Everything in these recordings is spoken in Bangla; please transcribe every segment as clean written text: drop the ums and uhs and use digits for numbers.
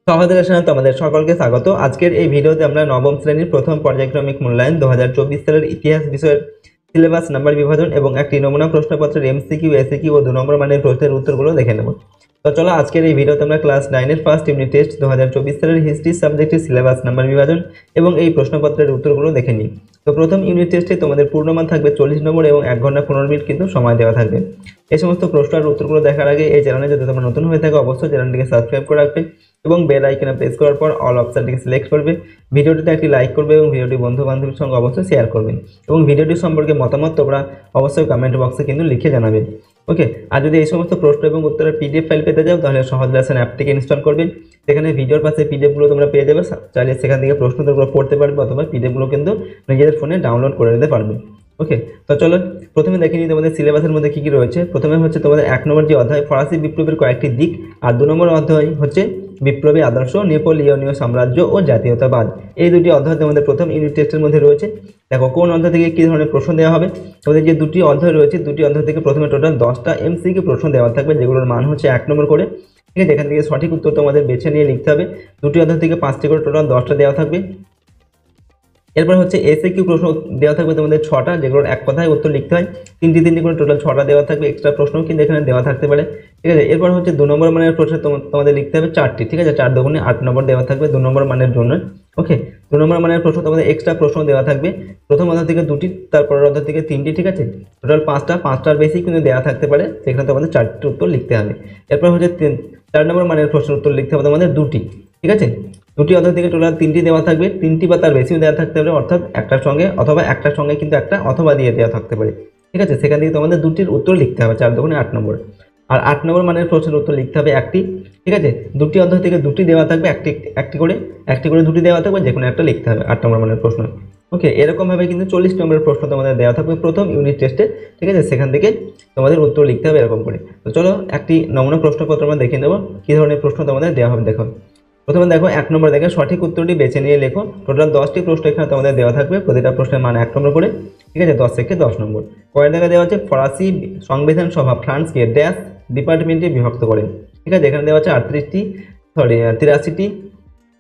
সহজের সাথে তোমাদের সকলকে স্বাগত। আজকের এই ভিডিওতে আমরা নবম শ্রেণীর প্রথম পর্যায়ক্রমিক মূল্যায়ন 2024 সালের ইতিহাস বিষয়ের সিলেবাস নাম্বার বিভাজন এবং একটি নমুনা প্রশ্নপত্রের এমসিকিউ, এসিকিউ ও 2 নম্বর মানের প্রশ্নের উত্তরগুলো দেখে নেব। তো চলো আজকের এই ভিডিওতে আমরা ক্লাস 9 এর ফার্স্ট ইউনিট টেস্ট 2024 সালের হিস্ট্রি সাবজেক্টের সিলেবাস নাম্বার বিভাজন এবং এই প্রশ্নপত্রের উত্তরগুলো দেখে নিই। তো প্রথম ইউনিট টেস্টে তোমাদের পূর্ণমান থাকবে 40 নম্বর এবং 1 ঘন্টা 15 মিনিট কিন্তু সময় দেওয়া থাকবে। এই সমস্ত প্রশ্নের উত্তরগুলো দেখার আগে এই চ্যানেলে যদি তোমরা নতুন হয়ে থাকো অবশ্যই চ্যানেলটিকে সাবস্ক্রাইব করে রাখবে এবং বেল আইকনে প্রেস করার পর অল অপশনটিকে সিলেক্ট করবে। ভিডিওটিতে একটি লাইক করবে এবং ভিডিওটি বন্ধু বান্ধবের সঙ্গে অবশ্যই শেয়ার করবে এবং ভিডিওটি সম্পর্কে মতামত তোমরা অবশ্যই কমেন্ট বক্সে কিন্তু লিখে জানাবে। ওকে, আর যদি এই সমস্ত প্রশ্ন এবং উত্তরের পিডিএফ ফাইল পেতে যাও তাহলে সহজ লেসন অ্যাপটিকে ইনস্টল করবে। সেখানে ভিডিওর পাশে পিডিএফগুলো তোমরা পেয়ে যাবে, চাইলে সেখান থেকে প্রশ্ন উত্তরগুলো পড়তে পারবে অথবা পিডিএফগুলো কিন্তু নিজেদের ফোনে ডাউনলোড করে নিতে পারবে। ওকে, তো চলো প্রথমে দেখে নিই তোমাদের সিলেবাসের মধ্যে কী কী রয়েছে। প্রথমে হচ্ছে তোমাদের 1 নম্বর যে অধ্যায় ফরাসি বিপ্লবের কয়েকটি দিক, আর 2 নম্বর অধ্যায় হচ্ছে বিপ্লবী আদর্শ, নেপোলিয়নীয় সাম্রাজ্য ও জাতীয়তাবাদ। এই দুটি অধ্যায় তোমাদের প্রথম ইউনিট টেস্টের মধ্যে রয়েছে। দেখো কোন অধ্যায় থেকে কী ধরনের প্রশ্ন দেওয়া হবে। তোমাদের যে দুটি অধ্যায় রয়েছে, দুটি অধ্যায় থেকে প্রথমে টোটাল 10টা এমসিকিউ প্রশ্ন দেওয়া থাকবে, যেগুলোর মান হচ্ছে 1 নম্বর করে। ঠিক আছে, এখান থেকে সঠিক উত্তর তোমাদের বেছে নিয়ে লিখতে হবে। দুটি অধ্যায় থেকে 5টি করে টোটাল 10টা দেওয়া থাকবে। এরপর হচ্ছে এসএকিউ প্রশ্ন দেওয়া থাকবে তোমাদের 6টা, যেগুলোর এক কথায় উত্তর লিখতে হয়। তিনটি করে টোটাল 6টা দেওয়া থাকবে। এক্সট্রা প্রশ্নও কিন্তু এখানে দেওয়া থাকতে পারে। ঠিক আছে, এরপর হচ্ছে 2 নম্বর মানের প্রশ্ন তোমাদের লিখতে হবে 4টি। ঠিক আছে, 4 দুগুণে 8 নম্বর দেওয়া থাকবে 2 নম্বর মানের জন্য। ওকে, 2 নম্বর মানের প্রশ্ন তোমাদের এক্সট্রা প্রশ্ন দেওয়া থাকবে। প্রথম অধ্যায় থেকে 2টি, তারপরের অধ্যায় থেকে 3টি। ঠিক আছে, টোটাল 5টার বেশি কিন্তু দেওয়া থাকতে পারে, সেখানে তোমাদের 4টি উত্তর লিখতে হবে। এরপর হচ্ছে 4 নম্বর মানের প্রশ্নের উত্তর লিখতে হবে তোমাদের 2টি। ঠিক আছে, দুটি অধ্যায় থেকে টোটাল 3টি দেওয়া থাকবে, 3টি বা তার বেশিও দেওয়া থাকতে পারে, অর্থাৎ একটার সঙ্গে কিন্তু একটা অথবা দিয়ে দেওয়া থাকতে পারে। ঠিক আছে, সেখান থেকে তোমাদের 2টির উত্তর লিখতে হবে, 4 দুগুণে 8 নম্বর। আর 8 নম্বর মানের প্রশ্নের উত্তর লিখতে হবে 1টি। ঠিক আছে, দুটি অধ্যায় থেকে 2টি দেওয়া থাকবে, একটি করে 2টি দেওয়া থাকবে, যে কোনো একটা লিখতে হবে 8 নম্বর মানের প্রশ্ন। ওকে, এরকমভাবে কিন্তু 40 নম্বরের প্রশ্ন তোমাদের দেওয়া থাকবে প্রথম ইউনিট টেস্টে। ঠিক আছে, সেখান থেকে তোমাদের উত্তর লিখতে হবে এরকম করে। তো চলো একটি নমুনা প্রশ্নপত্র আমরা দেখে নেব কী ধরনের প্রশ্ন তোমাদের দেওয়া হবে। দেখো প্রথমে দেখো 1 নম্বর দেখে সঠিক উত্তরটি বেছে নিয়ে লেখো। টোটাল 10টি প্রশ্ন এখানে তোমাদের দেওয়া থাকবে, প্রতিটা প্রশ্নের মান 1 নম্বর করে। ঠিক আছে, 10 থেকে 10 নম্বর। পরের দেখা দেওয়া হচ্ছে ফরাসি সংবিধান সভা ফ্রান্সকে ড্যাশ ডিপার্টমেন্টে বিভক্ত করে। ঠিক আছে, এখানে দেওয়া হচ্ছে 83টি, 83টি,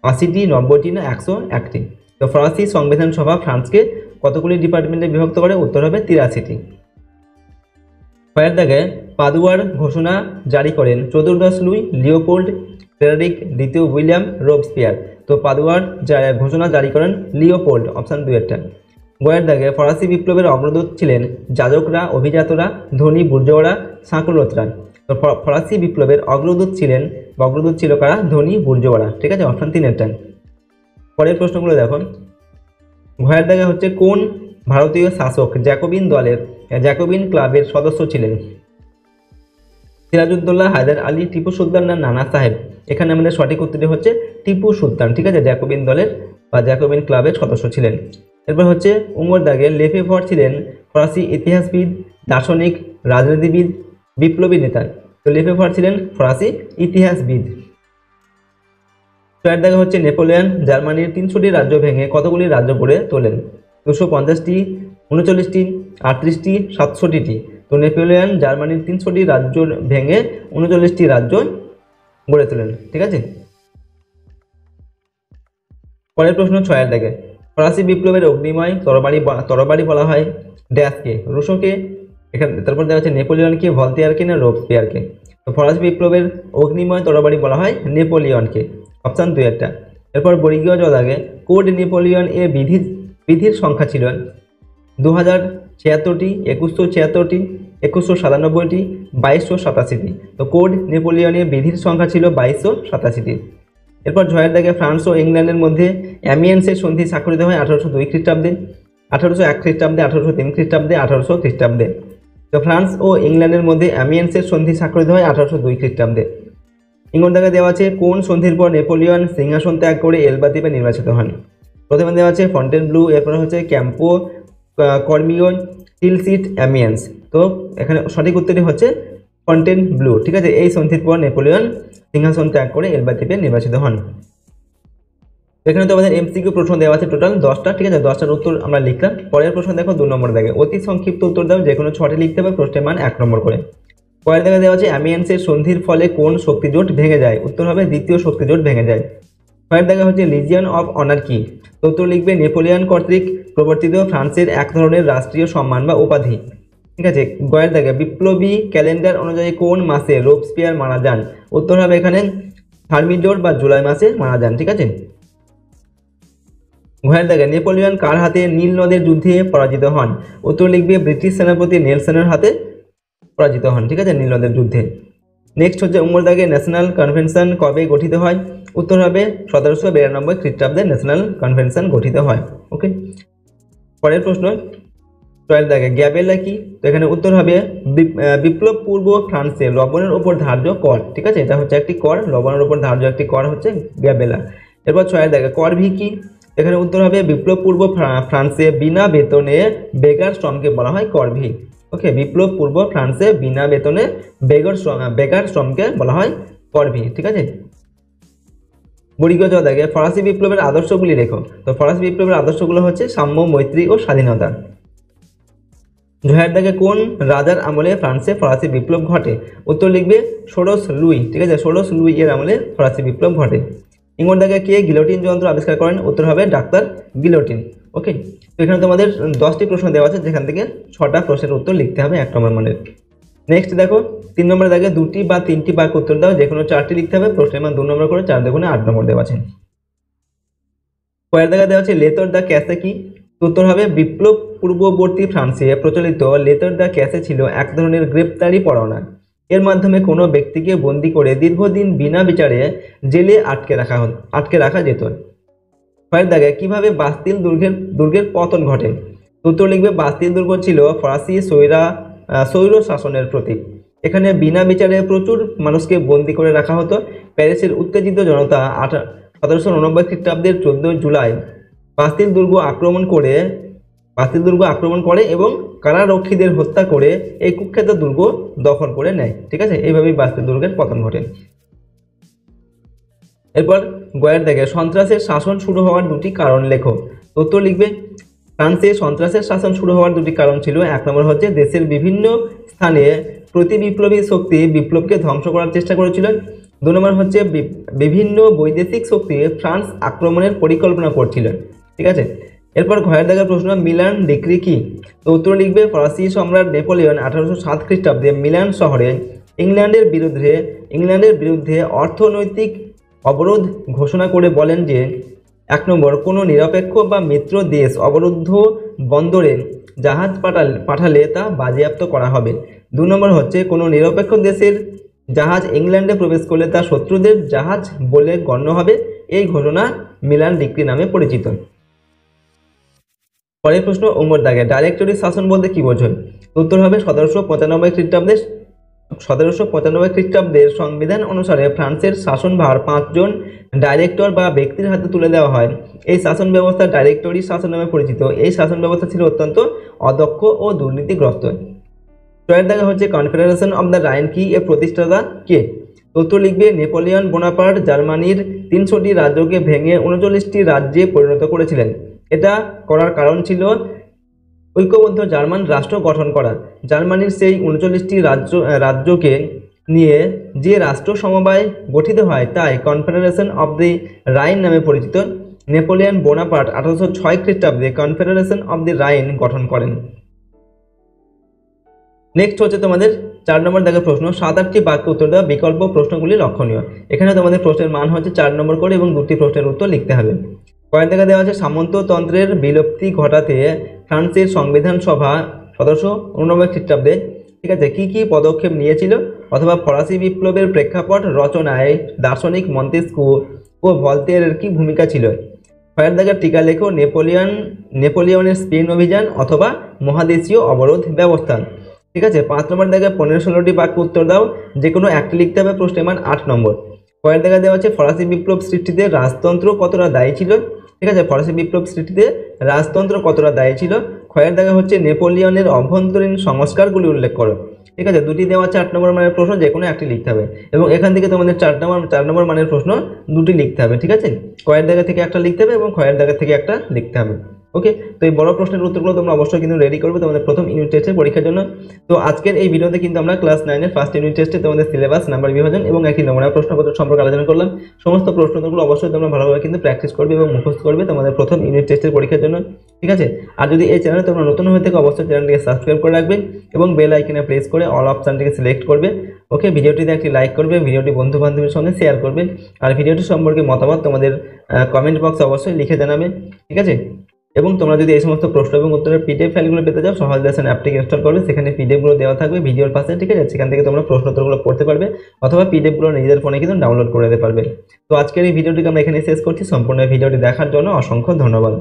80টি, 90টি না 101টি। তো ফরাসি সংবিধান সভা ফ্রান্সকে কতগুলি ডিপার্টমেন্টে বিভক্ত করে? উত্তর হবে 83টি। পরের দাগে পাদুয়ার ঘোষণা জারি করেন চতুর্দশ লুই, লিওপোল্ড, ফ্রেডারিক দ্বিতীয়, উইলিয়াম, রোবস্পিয়ার। তো পাদুয়ার ঘোষণা জারি করেন লিওপোল্ড, অপশান 2-টা। গয়ের দাগে ফরাসি বিপ্লবের অগ্রদূত ছিলেন যাজকরা, অভিজাতরা, ধনী বুর্জোয়ারা, সাঁকুলতরা। তো ফরাসি বিপ্লবের অগ্রদূত ছিল কারা? ধনী বুর্জোয়ারা। ঠিক আছে, অপশান 3-টা। পরের প্রশ্নগুলো দেখো। ঘয়ের দাগে হচ্ছে কোন ভারতীয় শাসক জ্যাকোবিন ক্লাবের সদস্য ছিলেন? সিরাজউদ্দৌলা, হায়দার আলী, টিপু সুলতান না নানা সাহেব? এখানে আমাদের সঠিক উত্তরটি হচ্ছে টিপু সুলতান। ঠিক আছে, জ্যাকোবিন দলের বা জ্যাকোবিন ক্লাবের সদস্য ছিলেন। এরপর হচ্ছে উমর দাগে লেফেভর ছিলেন ফরাসি ইতিহাসবিদ, দার্শনিক, রাজনীতিবিদ, বিপ্লবী নেতা। তো লেফেভর ছিলেন ফরাসি ইতিহাসবিদ। ছয়ের দাগে হচ্ছে নেপোলিয়ন জার্মানির 300টি রাজ্য ভেঙে কতগুলি রাজ্য গড়ে তোলেন? 250টি, 39টি, 38টি, 67টি। তো নেপোলিয়ন জার্মানির 300টি রাজ্য ভেঙে 39টি রাজ্য গড়ে তোলেন। ঠিক আছে, পরের প্রশ্ন 6-এর দাগে ফরাসি বিপ্লবের অগ্নিময় তরবারি বলা হয় ড্যাশকে? রুশোকে। এখানে তারপর দেওয়া হচ্ছে নেপোলিয়নকে, ভলতেয়ারকে না রোবস্পিয়ারকে? তো ফরাসি বিপ্লবের অগ্নিময় তরবারি বলা হয় নেপোলিয়নকে, অপশান 2-টা। এরপর বর্গীয় জ দাগে কোড নেপোলিয়ন এর বিধির সংখ্যা ছিল 2076টি, 2176টি, 2197টি, 2287টি। তো কোড নেপোলিয়নের বিধির সংখ্যা ছিল 2287টি। এরপর জয়ের দাগে ফ্রান্স ও ইংল্যান্ডের মধ্যে অ্যামিয়েন্সের সন্ধি স্বাক্ষরিত হয় 1802 খ্রিস্টাব্দে, 1801 খ্রিস্টাব্দে, 1803 খ্রিস্টাব্দে, 1800 খ্রিস্টাব্দে। তো ফ্রান্স ও ইংল্যান্ডের মধ্যে অ্যামিয়েন্সের সন্ধি স্বাক্ষরিত হয় 1802 খ্রিস্টাব্দে। ইংল্যান্ড দাগে দেওয়া আছে কোন সন্ধির পর নেপোলিয়ন সিংহাসন ত্যাগ করে এলবা দ্বীপে নির্বাচিত হন? প্রথমে দেওয়া আছে ফন্টেনব্লু, এরপর হচ্ছে ক্যাম্পো কর্মিও, টিলসিট, অ্যামিয়েন্স। তো এখানে সঠিক উত্তরটি হচ্ছে ফন্টেনব্লু। ঠিক আছে, এই সন্ধির পর নেপোলিয়ন সিংহাসন ত্যাগ করে এলবা দ্বীপে নির্বাচিত হন। এখানে তো আমাদের এমসিকিউ প্রশ্ন দেওয়া আছে টোটাল 10টা। ঠিক আছে, 10টার উত্তর আমরা লিখলাম। পরের প্রশ্ন দেখো 2 নম্বর দাগে অতি সংক্ষিপ্ত উত্তর দাও, যে কোনো 6টি লিখতে হবে, প্রশ্নের মান 1 নম্বর করে। কয়ের দেখা দেওয়া আছে অ্যামিয়েন্সের সন্ধির ফলে কোন শক্তিজোট ভেঙে যায়? উত্তর হবে দ্বিতীয় শক্তিজোট ভেঙে যায়। কয়ের দেখা হচ্ছে লিজিয়ন অফ অনার কি? উত্তর লিখবে নেপোলিয়ন কর্তৃক প্রবর্তিত ফ্রান্সের এক ধরনের রাষ্ট্রীয় সম্মান বা উপাধি। ঠিক আছে। গয়ের দেখা বিপ্লবী ক্যালেন্ডার অনুযায়ী কোন মাসে রোবস্পিয়ার মারা যান? উত্তর হবে এখানে থার্মিডোর বা জুলাই মাসে মারা যান। ঠিক আছে। ঘয়ের দেখা নেপোলিয়ন কার হাতে নীল নদের যুদ্ধে পরাজিত হন? উত্তর লিখবে ব্রিটিশ সেনাপতি নেলসনের হাতে পরাজিত হন। ঠিক আছে, নীল নদের যুদ্ধে। নেক্সট হচ্ছে উমর দাগে ন্যাশনাল কনভেনশন কবে গঠিত হয়? উত্তর হবে 1792 খ্রিস্টাব্দে ন্যাশনাল কনভেনশন গঠিত হয়। ওকে, পরের প্রশ্ন 12 দাগে গ্যাবেলা কি? তো এখানে উত্তর হবে বিপ্লব পূর্ব ফ্রান্সে লবণের উপর ধার্য কর। ঠিক আছে, এটা হচ্ছে একটি কর, লবণের উপর ধার্য একটি কর হচ্ছে গ্যাবেলা। এরপর 6 দাগে করভি কি? এখানে উত্তর হবে বিপ্লব পূর্ব ফ্রান্সে বিনা বেতনে বেগার শ্রমকে বলা হয় করভি। ওকে, বিপ্লব পূর্ব ফ্রান্সে বিনা বেতনে বেগার শ্রমকে বলা হয় করভি। ঠিক আছে। বড়িগজ দাগে ফরাসি বিপ্লবের আদর্শগুলি লেখো। তো ফরাসি বিপ্লবের আদর্শগুলো হচ্ছে সাম্য, মৈত্রী ও স্বাধীনতা। জয়ের দাগে কোন রাজার আমলে ফ্রান্সে ফরাসি বিপ্লব ঘটে? উত্তর লিখবে ষোড়শ লুই। ঠিক আছে, ষোড়শ লুই এর আমলে ফরাসি বিপ্লব ঘটে। ইংল্যান্ড দাগে কে গিলোটিন যন্ত্র আবিষ্কার করেন? উত্তর হবে ডাক্তার গিলোটিন। ওকে, তো এখানে তোমাদের 10টি প্রশ্ন দেওয়া আছে, যেখান থেকে 6টা প্রশ্নের উত্তর লিখতে হবে 1 নম্বর মানের। নেক্সট দেখো 3 নম্বরের দাগে 2টি বা 3টি বাক্য উত্তর দাও, যে কোনো 4টি লিখতে হবে। প্রশ্নের মান 2 নম্বর করে, 4 দুগুণে 8 নম্বর দেওয়া আছে। পরের দাগে দেওয়া আছে লেতর দ্য ক্যাসে কি? উত্তর হবে বিপ্লব পূর্ববর্তী ফ্রান্সে প্রচলিত লেতর দ্য ক্যাসে ছিল এক ধরনের গ্রেপ্তারি পরোয়ানা। এর মাধ্যমে কোনো ব্যক্তিকে বন্দী করে দীর্ঘদিন বিনা বিচারে জেলে আটকে রাখা যেত। পরের দাগে কিভাবে বাস্তিল দুর্গের পতন ঘটে? উত্তর লিখবে বাস্তিল দুর্গ ছিল ফরাসি স্বৈর শাসনের প্রতীক। এখানে বিনা বিচারে প্রচুর মানুষকে বন্দী করে রাখা হতো। প্যারিসের উত্তেজিত জনতা 1789 খ্রিস্টাব্দের 14 জুলাই বাস্তিল দুর্গ আক্রমণ করে এবং কারারক্ষীদের হত্যা করে এই কুখ্যাত দুর্গ দখল করে নেয়। ঠিক আছে, এইভাবেই বাস্তিল দুর্গের পতন ঘটে। এরপর গয়ের দাগে সন্ত্রাসের শাসন শুরু হওয়ার 2টি কারণ লেখো। উত্তর লিখবে ফ্রান্সে সন্ত্রাসের শাসন শুরু হওয়ার 2টি কারণ ছিল। 1 নম্বর হচ্ছে দেশের বিভিন্ন স্থানে প্রতি বিপ্লবী শক্তি বিপ্লবকে ধ্বংস করার চেষ্টা করেছিল। 2 নম্বর হচ্ছে বিভিন্ন বৈদেশিক শক্তি ফ্রান্স আক্রমণের পরিকল্পনা করছিল। ঠিক আছে। এরপর ঘয়ের দাগের প্রশ্ন মিলান ডিক্রি কি? তো উত্তর লিখবে ফরাসি সম্রাট নেপোলিয়ন 1807 খ্রিস্টাব্দে মিলান শহরে ইংল্যান্ডের বিরুদ্ধে অর্থনৈতিক অবরোধ ঘোষণা করে বলেন যে 1 নম্বর কোনো নিরপেক্ষ বা মিত্র দেশ অবরুদ্ধ বন্দরে জাহাজ পাঠালে তা বাজেয়াপ্ত করা হবে। 2 নম্বর হচ্ছে কোনো নিরপেক্ষ দেশের জাহাজ ইংল্যান্ডে প্রবেশ করলে তা শত্রুদের জাহাজ বলে গণ্য হবে। এই ঘোষণা মিলান ডিক্রি নামে পরিচিত। পরের প্রশ্ন উমর দাগে ডাইরেক্টরি শাসন বলতে কি বোঝায়? উত্তর হবে 1795 খ্রিস্টাব্দের সংবিধান অনুসারে ফ্রান্সের শাসনভার 5 জন ডাইরেক্টর বা ব্যক্তির হাতে তুলে দেওয়া হয়। এই শাসন ব্যবস্থা ডাইরেক্টরি শাসন নামে পরিচিত। এই শাসন ব্যবস্থা ছিল অত্যন্ত অদক্ষ ও দুর্নীতিগ্রস্ত। ছয়ের দাগে হচ্ছে কনফেডারেশন অব দ্য রাইন কি? এর প্রতিষ্ঠাতা কে? উত্তর লিখবে নেপোলিয়ন বোনাপার্ট জার্মানির 300টি রাজ্যকে ভেঙে 39টি রাজ্যে পরিণত করেছিলেন। এটা করার কারণ ছিল ঐক্যবদ্ধ জার্মান রাষ্ট্র গঠন করা। জার্মানির সেই 39টি রাজ্যকে নিয়ে যে রাষ্ট্র সমবায় গঠিত হয় তাই কনফেডারেশন অব দি রাইন নামে পরিচিত। নেপোলিয়ন বোনাপার্ট 1806 খ্রিস্টাব্দে কনফেডারেশন অব দি রাইন গঠন করেন। নেক্সট হচ্ছে তোমাদের 4 নম্বর দাগের প্রশ্ন 7-8টি বাক্য উত্তর দেওয়া, বিকল্প প্রশ্নগুলি লক্ষণীয়। এখানে তোমাদের প্রশ্নের মান হচ্ছে 4 নম্বর করে এবং 2টি প্রশ্নের উত্তর লিখতে হবে। কয়েক জায়গা দেওয়া আছে সামন্ততন্ত্রের বিলুপ্তি ঘটাতে ফ্রান্সের সংবিধান সভা 1789 খ্রিস্টাব্দে ঠিক আছে কি কি পদক্ষেপ নিয়েছিল? অথবা ফরাসি বিপ্লবের প্রেক্ষাপট রচনায় দার্শনিক মন্তেস্কু ও ভলতেয়ারের কি ভূমিকা ছিল? কয়েক জায়গা টিকা লেখো নেপোলিয়নের স্পেন অভিযান অথবা মহাদেশীয় অবরোধ ব্যবস্থা। ঠিক আছে। 5 নম্বর জায়গায় 15-16টি বাক্য উত্তর দাও, যে কোনো একটি লিখতে হবে। প্রশ্নের মান 8 নম্বর। কয়েক জায়গায় দেওয়া আছে ফরাসি বিপ্লব সৃষ্টিতে রাজতন্ত্র কতটা দায়ী ছিল? ঠিক আছে, ফরাসি বিপ্লব সৃষ্টিতে রাজতন্ত্র কতটা দায়ী ছিল? ক্ষয়ের জায়গা হচ্ছে নেপোলিয়নের অভ্যন্তরীণ সংস্কারগুলি উল্লেখ করো। ঠিক আছে, 2টি দেওয়া আছে 8 নম্বর মানের প্রশ্ন, যে কোনো একটি লিখতে হবে এবং এখান থেকে তোমাদের 4 নম্বর মানের প্রশ্ন 2টি লিখতে হবে। ঠিক আছে, কয়ের জায়গা থেকে একটা লিখতে হবে এবং ক্ষয়ের জায়গা থেকে একটা লিখতে হবে। ওকে, তো এই বড় প্রশ্নের উত্তরগুলো তোমরা অবশ্যই কিন্তু রেডি করবে তোমাদের প্রথম ইউনিট টেস্টের পরীক্ষার জন্য। তো আজকের এই ভিডিওতে কিন্তু আমরা ক্লাস 9 এর ফার্স্ট ইউনিট টেস্টে তোমাদের সিলেবাস, নাম্বার বিভাজন এবং একটি নমুনা প্রশ্নপত্র সম্পর্কে আলোচনা করলাম। সমস্ত প্রশ্নগুলো অবশ্যই তোমরা ভালোভাবে কিন্তু প্র্যাকটিস করবে এবং মুখস্থ করবে তোমাদের প্রথম ইউনিট টেস্টের পরীক্ষার জন্য, ঠিক আছে? আর যদি এই চ্যানেলে তোমরা নতুন হয়ে থাকো অবশ্যই চ্যানেলটিকে সাবস্ক্রাইব করে রাখবে এবং বেল আইকনে প্রেস করে অল অপশনটিকে সিলেক্ট করবে। ওকে, ভিডিওটিতে একটি লাইক করবে, ভিডিওটি বন্ধু বান্ধবের সঙ্গে শেয়ার করবে, আর ভিডিওটি সম্পর্কে মতামত তোমাদের কমেন্ট বক্সে অবশ্যই লিখে জানাবে, ঠিক আছে? এবং তোমরা যদি এই সমস্ত প্রশ্ন এবং উত্তরের পিডিএফ ফাইলগুলো পেতে চাও, সহজ লেসন অ্যাপটিকে ইনস্টল করবে, সেখানে পিডিএফগুলো দেওয়া থাকবে ভিডিওর পাশে, ঠিক আছে? সেখান থেকে তোমরা প্রশ্ন উত্তরগুলো পড়তে পারবে অথবা পিডিএফগুলো নিজেদের ফোনে কিন্তু ডাউনলোড করে নিতে পারবে। তো আজকের এই ভিডিওটিকে আমরা এখানে শেষ করছি। সম্পূর্ণ ভিডিওটি দেখার জন্য অসংখ্য ধন্যবাদ।